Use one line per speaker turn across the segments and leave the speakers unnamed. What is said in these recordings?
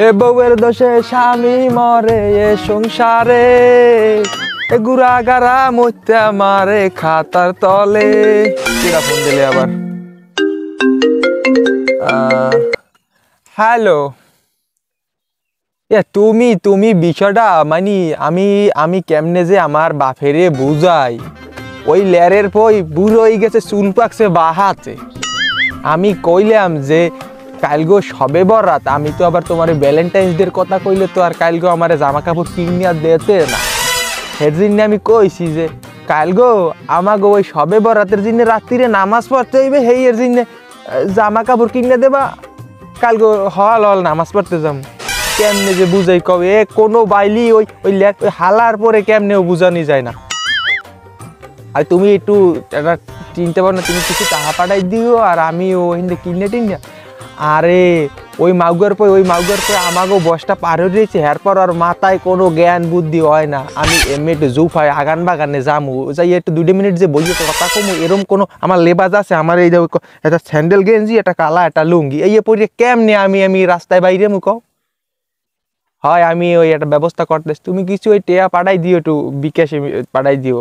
এ বউয়ের দোষে স্বামী মরে এ সংসারে, এ গুড়া গারা মত্যা মারে খাতার তলে। কিরা ফোন দিলে আবার? হ্যালো, তুমি তুমি বিষয়টা মানে আমি কেমনে যে আমার বাপেরে বুঝাই, ওই লেরের পই বুড়ো হয়ে গেছে, চুল পাকছে বাহাতে। আমি কইলাম যে কালগো সবে বরাত, আমি তো আবার তোমার ভ্যালেন্টাইন্স ডের কথা কইলে তো আর কালগো আমার জামা কাপড় কিনিয়া দিতে না। এর জন্য আমি কইছি যে কালগো আমাগো ওই সবে বরাতের জন্য রাত্রিরে নামাজ পড়তে হইবে, সেই এর জন্য জামা কাপড় কিনে দেবা। কালগো হল হল নামাজ পড়তে যাম। কেমনে যে বুঝাই কবে কোনো বাইলি ওই ওই হালার পরে কেমনেও বুঝানি যায় না। আর তুমি একটু চিনতে পারো না, তুমি কিছু টাকা পাঠাই দিও আর আমি ওই কিনে টিনে। আরে ওই মাউগার পয় আমাকেও বসটা পার হয়ে দিয়েছে, এরপর আর মাথায় কোনো জ্ঞান বুদ্ধি হয় না। আমি এমনি একটু জুফাই আগান বাগানে যামু, যাই একটু 2 মিনিট যে বইয়ে কথা কমু, এরম কোনো আমার লেবাজ আছে? আমার এই একটা স্যান্ডেল গেঞ্জি, একটা কালা, একটা লুঙ্গি, এই পরে কেমনে আমি রাস্তায় বাইরে মুখাও হয়? আমি ওই একটা ব্যবস্থা করতেছি, তুমি কিছু ওই টেয়া পাঠাই দিও, একটু বিকাশে পাঠাই দিও।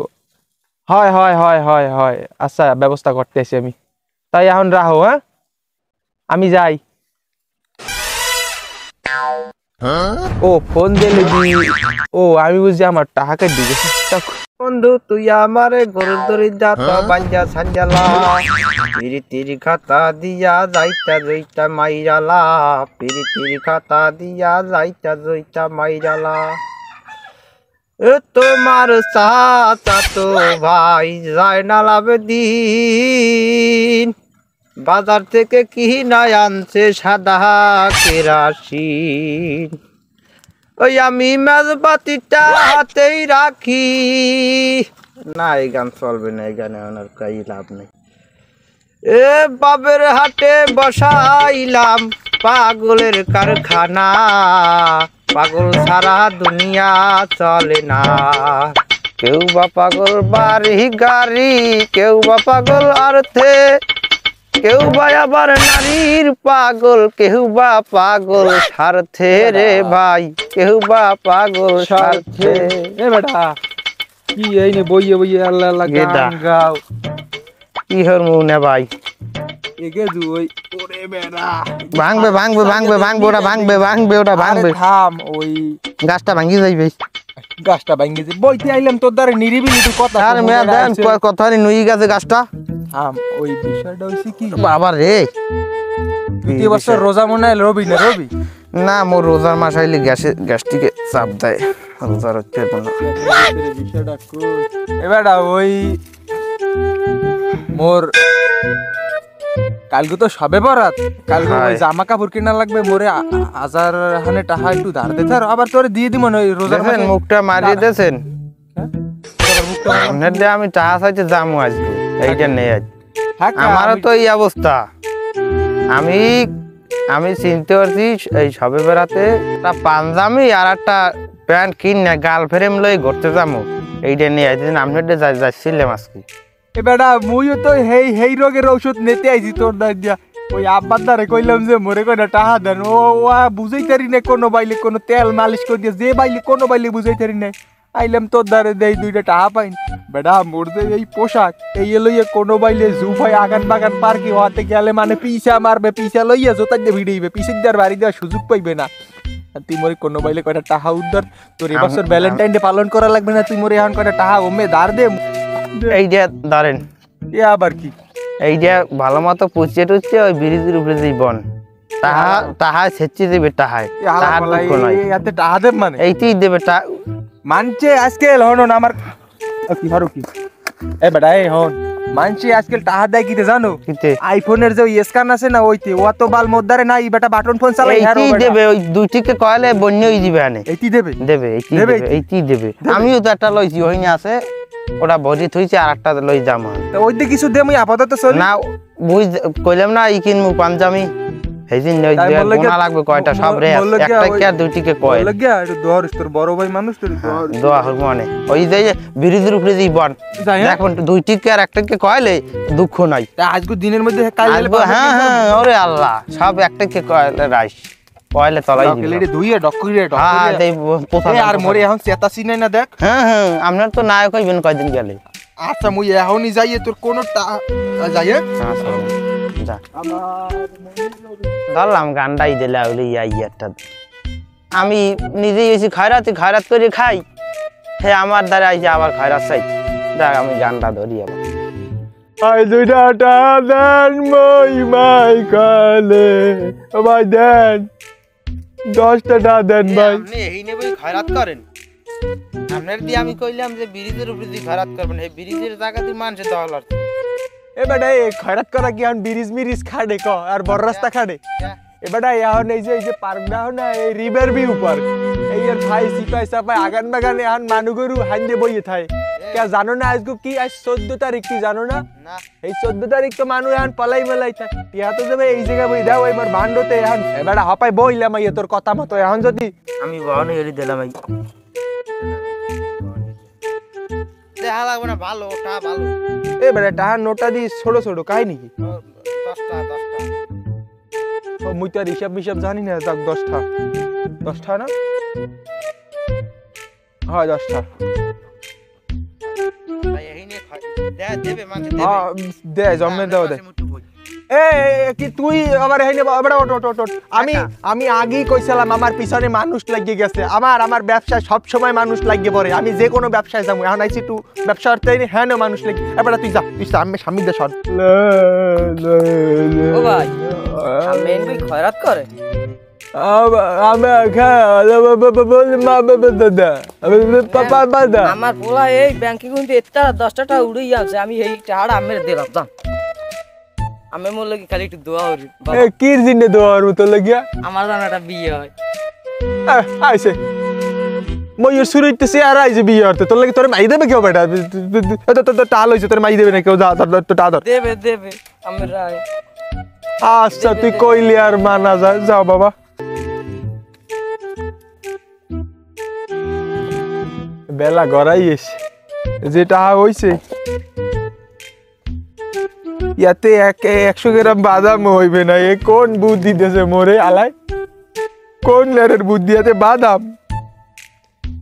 হয় হয় হয় হয় হয়, আচ্ছা ব্যবস্থা করতেছি আমি। তাই এখন রাখো, হ্যাঁ আমি যাই। ও ফোন দিলে ও আমি বুঝছি আমার টাকা দিবে।
বন্ধু তুই আমারে গরুর দড়ি যাত বাঞ্জা সাঞ্জালা, পিরিতির খাতা দিয়া যাইতা জইতা মাইরালা, পিরিতির খাতা দিয়া যাইতা জইতা মাইরালা। এ তোমার চাচা তো ভাই জায়নাল আবেদিন, বাজার থেকে কি না আনছে সাদা কেরাসিন। ওই আমি মেজবাতিটা হাতেই রাখি না, এই গান চলবে না, এই গানে ওনার কাই লাভ নেই। এ বাবের হাটে বসাইলাম পাগলের কারখানা, পাগল সারা দুনিয়া চলে না। কেউ বা পাগল বাড়ি গাড়ি, কেউ বা পাগল অর্থে, কেউ বা আবার নারীর পাগল, কেউ বা পাগল স্বার্থে রে ভাই, কেউ বা পাগল স্বার্থে।
এ বেটা কি এই নে বইয়ে বইয়ে আল্লাহ আল্লাহ গান গাও,
কি হর মুনে ভাই?
একে দুই ওরে বেটা
ভাঙবে ভাঙবে ভাঙবে ভাঙবে, ওটা ভাঙবে ভাঙবে, ওটা ভাঙবে।
থাম, ওই
গাছটা ভাঙি যাইবে,
গাছটা ভাঙি যাবে। বইতে আইলাম তোর দ্বারা নিরিবিলি তুই কথা।
আর মেয়া দেন কথা নুই গেছে গাছটা।
থাম, ওই বিষয়টা হইছে কি
বাবা রে,
দ্বিতীয় বছর রোজা মনে হয় রবি না রবি
না, মোর রোজার মাস আইলে গ্যাসটিকে চাপ দেয়, রোজার হচ্ছে না।
বিষয়টা কই এবারটা ওই মোর কালকে তো সবে বরাত, কালকে ওই জামা কাপড় কিনা লাগবে, মোরে 1000 টাকা একটু ধার দিতে, আর আবার তোরে দিয়ে দিব না ওই রোজার মাসে।
মুখটা মারিয়ে দিয়েছেন আমি টাকা চাইতে যামু আজকে, এইটা নেই আজ। আমারও তো এই অবস্থা, আমি চিনতে পারছি এই সবে বেড়াতে একটা পাঞ্জাবি আর একটা প্যান্ট কিনে গাল ফ্রেম লই ঘুরতে যাবো, এইটা নিয়ে আইতেছেন। আমি যাচ্ছিলাম আজকে।
এবারটা মুইও তো হেই রোগের ঔষধ নিতে আইছি তোর দিয়া। ওই আব্বার দ্বারে কইলাম যে মোরে কয়টা টাকা দেন, ও বুঝাই তারি না কোনো বাইলে, কোনো তেল মালিশ করে দিয়ে যে বাইলে কোনো বাইলে বুঝাই তারি না। আইলাম তোর দ্বারে দেই 2টা টাকা পাইন। বেটা মোর যে এই পোশাক এই লইয়া কোনো বাইলে জুফাই আগান বাগান পার্কে হওয়াতে গেলে মানে পিসা মারবে, পিসা লইয়া জোতা দিয়ে ভিড়াইবে, পিসের দেওয়ার বাড়ি দেওয়ার সুযোগ পাইবে না। তুই মোরে কোনো বাইলে কয়টা টাকা উদ্ধার, তোর এবছর ভ্যালেন্টাইন ডে পালন করা লাগবে না, তুই মোরে এখন কয়টা টাকা ওমে ধার দে।
এইটা ধরেন,
এ আবার কি?
এইটা ভালো মতো পুষিয়ে টুচ্ছে ওই ব্রিজের উপরে যে বন তাহা সেচে দেবে, টাহায়
টাহা দেব মানে
এইটাই দেবে।
মানছে আজকে হন আমার কি হরো কি এ বেটা এই হন মানছি আজকাল টাকা দেয় কিতে জানো? আইফোনের যে ওই স্ক্যান আছে না, ওইতে ও তো বাল মধ্যে নাই, বেটা বাটন ফোন চালাই
এইটি দেবে, ওই দুইটিকে কয়লে বন্য হই দিবে আনে,
এইটি দেবে
দেবে এইটি দেবে। আমিও তো একটা লইছি, ওইনি আছে ওটা ভরি থইছে, আর একটা লই যাম।
তো ওইতে কিছু দে, মুই আপাতত চল
না বুঝ কইলাম না, ই কিনমু পাঞ্জাবি, সেইদিন লই দে কোনা লাগবে কয়টা সব রে, একটা কে আর দুইটিকে কয়
লাগিয়া একটু দোয়ার তোর বড় ভাই মানুষ তোর
দোয়া হল মানে ওই যে ব্রিজের উপরে যে বন দেখুন, দুইটিকে আর একটাকে কয়লে দুঃখ নাই।
আজকে দিনের মধ্যে কাল,
হ্যাঁ হ্যাঁ, ওরে আল্লাহ, সব একটাকে কয়লে রাইস পয়লে তলাই দিবি
কেলেডি ধুইয়ে ডক কইরে ডক
হ্যাঁ
কইরে
দেই পোতা
এ আর মোরে এখন চেতা চিনাই না দেখ
হ্যাঁ হ্যাঁ আপনার তো নায়ক হইবেন কয়দিন গেলে
আচ্ছা মুই এখনই যাইয়ে তোর কোন যাইয়ে
যা ধরলাম গান্ডাই দিলে ওই ইয়ারটা আমি নিজেই এসে খয়রাত করে খাই হে আমার দ্বারা আইসে আবার খয়রাত চাই দেখ আমি গান্ডা ধরি আবার
আই দুইটা দেন মই মাই কালে ভাই দেন 10 টাকা দেন ভাই
আপনি এই নেবই খয়রাত করেন আপনার দিয়ে আমি কইলাম যে ব্রিজের উপরে দিয়ে খয়রাত করবেন এই ব্রিজের জায়গাতে মানুষের দহলার
এ বেটা এ খয়রাত করা কি এখন বিরিজ খাড়ে ক আর বড় রাস্তা খাড়ে এ বেটা এখন এই যে পার্ক দাও না এই রিভার ভিউ পার্ক এই এর ভাই সিপাই সাপাই আগান বাগান এখন মানুগরু হাঞ্জে বইয়ে থাকে কে জানো না আজকে কি আজ 14 তারিখ কি জানো না এই 14 তারিখ তো মানুষ এখন পলাই মেলাই থাকে টিয়া তো যাবে এই জায়গা বই দাও এবার ভান্ডতে এখন এ বেটা হপাই বইলাম এই তোর কথা মতো এখন যদি
আমি বহনে এড়ি দিলাম এই দেখা লাগবে না ভালো ওটা ভালো
এ বেটা টাকা নোটা দি ছোট ছোট কাই নাকি
10টা
ও মুই তো আর হিসাব জানি না যাক 10টা না হয় 10টা
ভাই এই নে দেবে মানুষ
হ্যাঁ দে জমে দাও দে এ কি তুই আবার হেনে বড় ওট আমি আগেই কইছিলাম আমার পিছনে মানুষ লাগিয়ে গেছে আমার ব্যবসায় সব সময় মানুষ লাগিয়ে পড়ে আমি যে কোনো ব্যবসায় যাবো এখন আইছি তুই ব্যবসা করতে হ্যাঁ না মানুষ লাগি এবার তুই যা আমি স্বামী দে সর
ও ভাই মেন বই খয়রাত করে আমার পোলা এই ব্যাংকে কিন্তু এটা 10 টাকা উড়ে যাচ্ছে আমি এই টাকা আমি দিলাম জান আমি মোর লাগি খালি একটু দোয়া করি
এ কির জিনে দোয়ার মতো লাগিয়া
আমার জানা একটা বিয়ে হয়
আইছে ময়ূর সুরিতেছে আর আইছে বিয়ে হতে তোর লাগি তোর মাই দেবে কেউ বেটা তো টাল হইছে তোর মাই দেবে না কেউ যা তো টা ধর
দেবে আমি রায়
আচ্ছা তুই কইলি আর মানা যায় যাও বাবা বেলা গড়াই এসে যেটা হইছে ইয়াতে 100 গ্রাম বাদাম হইবে না এ কোন বুদ্ধি দিতেছে মোরে আলাই কোন লেরের বুদ্ধি আছে বাদাম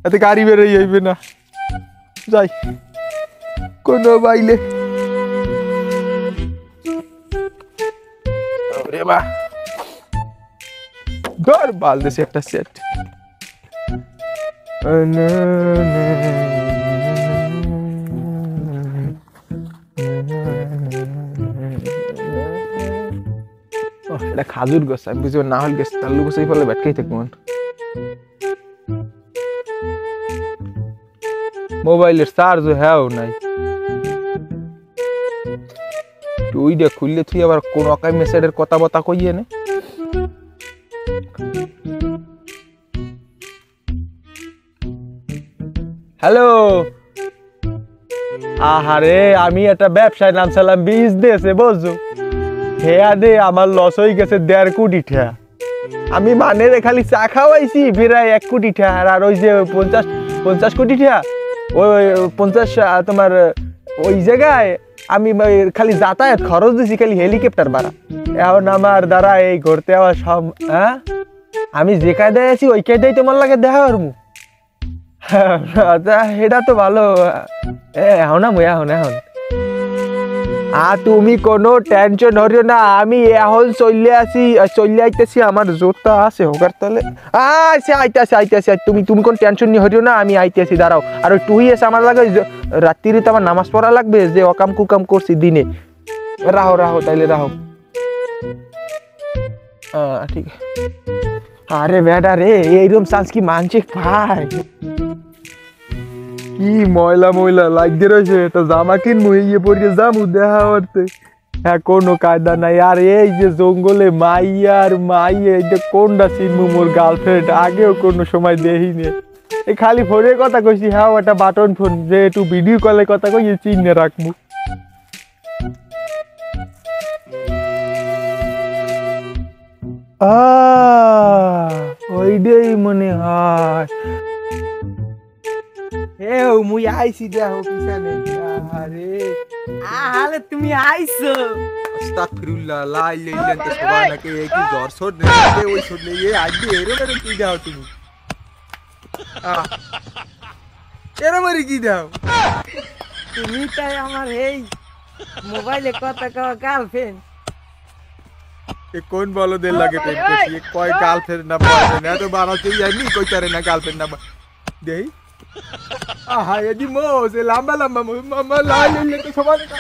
এতে গাড়ি বেরোই হইবে না যাই কোন বাইলে রে বা ধর বাল দেশে একটা সেট এটা খাজুর গাছ আমি বুঝি না হল গেছে তাল্লু গাছ ফলে ব্যাটকেই থাকবো মোবাইলের চার্জ হ্যাঁ নাই তুই দে খুললে তুই আবার কোন অকাই মেসেজের কথা বতা কইয়ে নে হ্যালো আহারে আমি একটা ব্যবসায় নামছিলাম বিজনেসে বুঝছো হেয়া দে আমার লস হয়ে গেছে 1.5 কোটি টাকা আমি মানে রে খালি চা খাওয়াইছি প্রায় 1 কোটি টাকা আর ওই যে 50 কোটি টাকা ওই 50 তোমার ওই জায়গায় আমি খালি যাতায়াত খরচ দিছি খালি হেলিকপ্টার ভাড়া এখন আমার দ্বারা এই ঘুরতে যাওয়া সব হ্যাঁ আমি যে কায়দায় আছি ওই কায়দায় তোমার লাগে দেখা করবো এটা তো ভালো এখন এখন তুমি কোনো টেনশন হরিও না আমি এখন চলে আইতেছি আমার জোরটা আছে হোকার তলে আইতেছি তুমি কোন টেনশন নিয়ে হরিও না আমি আইতেছি দাঁড়াও আর ওই টুই এসে আমার লাগে রাত্রিতে আমার নামাজ পড়া লাগবে যে অকাম কুকাম করছি দিনে রাহো তাইলে রাহো ঠিক আরে বেটা রে এইরকম চান্স কি মানছে ভাই কি ময়লা লাগ দিয়ে রয়েছে এটা জামা কিনবো ইয়ে পরিয়ে যাবো দেখা করতে হ্যাঁ কোনো কায়দা নাই আর এই যে জঙ্গলে মাইয়া এই যে কোনটা চিনবো মোর গার্লফ্রেন্ড আগেও কোনো সময় দেখিনি এই খালি ফোনের কথা কইছি হ্যাঁ একটা বাটন ফোন যে একটু ভিডিও কলের কথা কই চিনে রাখবো ওইটাই মনে হয় মুই আইছি দেখো পিছনে আরে
আহালে তুমি আইছো
আস্তাগফিরুল্লাহ লা ইলাহা ইল্লাল্লাহ সুবহানাকে এই কি জ্বর সর নেই ওই সর নেই এই আজ এরকম কি দাও তুমি এরকম কি দাও
তুমি তাই আমার এই মোবাইলে কথা কওয়া গার্লফ্রেন্ড
এ কোন বলো দে লাগে প্রেম করছি এ কয় গার্লফ্রেন্ড না বয়ফ্রেন্ড এত বানাতেই জানি কই তারে না গার্লফ্রেন্ড না দেই আহা এদি মো সে লম্বা লম্বা মামা লা ইলাহা ইল্লাল্লাহ সুবহানাকা